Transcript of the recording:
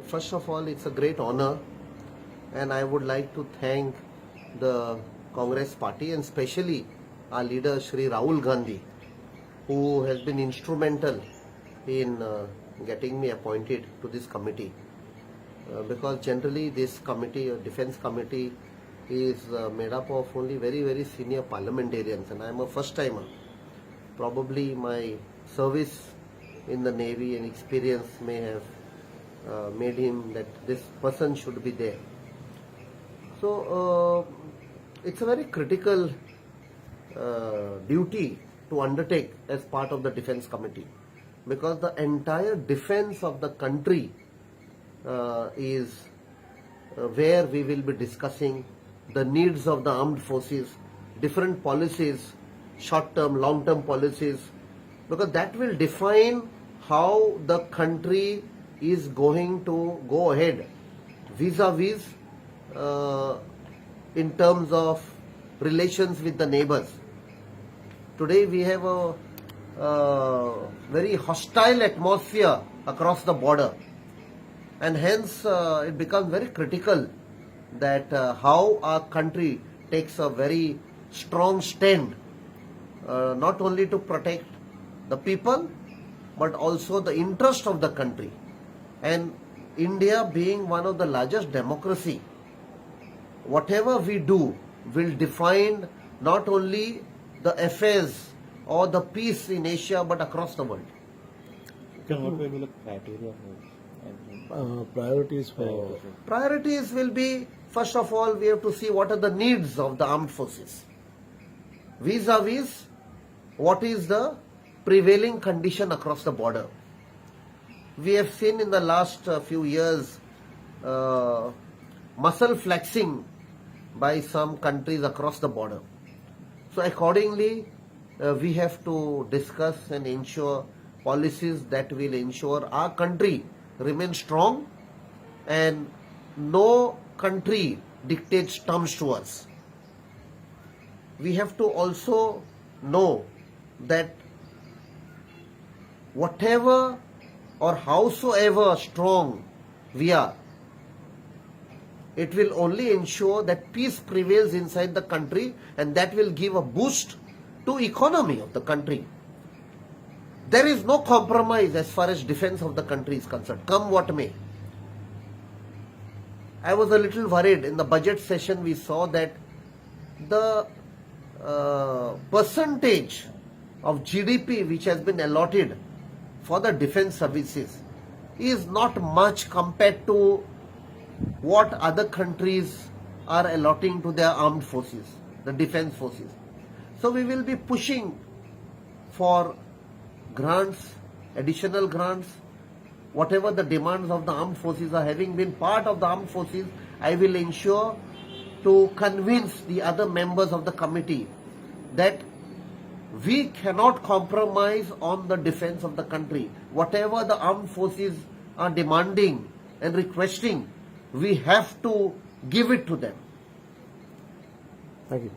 First of all, it's a great honor, and I would like to thank the Congress party and especially our leader Shri Rahul Gandhi, who has been instrumental in getting me appointed to this committee. Because generally this committee, defense committee, is made up of only very senior parliamentarians, and I am a first timer. Probably my service in the Navy and experience may have made him that this person should be there. So it's a very critical duty to undertake as part of the defense committee, because the entire defense of the country is where we will be discussing the needs of the armed forces, different policies, short-term, long-term policies, because that will define how the country is going to go ahead vis-a-vis in terms of relations with the neighbors. Today we have a very hostile atmosphere across the border, and hence it becomes very critical that how our country takes a very strong stand, not only to protect the people but also the interest of the country. And India being one of the largest democracy, whatever we do will define not only the affairs or the peace in Asia but across the world. What will be the criteria for priorities for Priorities will be, first of all, we have to see what are the needs of the armed forces vis-a-vis what is the prevailing condition across the border. We have seen in the last few years muscle flexing by some countries across the border. So accordingly, we have to discuss and ensure policies that will ensure our country remains strong and no country dictates terms to us. We have to also know that whatever or howsoever strong we are, it will only ensure that peace prevails inside the country, and that will give a boost to economy of the country. There is no compromise as far as defense of the country is concerned, come what may. I was a little worried in the budget session. We saw that the percentage of GDP which has been allotted for the defense services is not much compared to what other countries are allotting to their armed forces, the defense forces. So we will be pushing for grants, additional grants, whatever the demands of the armed forces are. Having been part of the armed forces, I will ensure to convince the other members of the committee that we cannot compromise on the defense of the country. Whatever the armed forces are demanding and requesting, we have to give it to them. Thank you.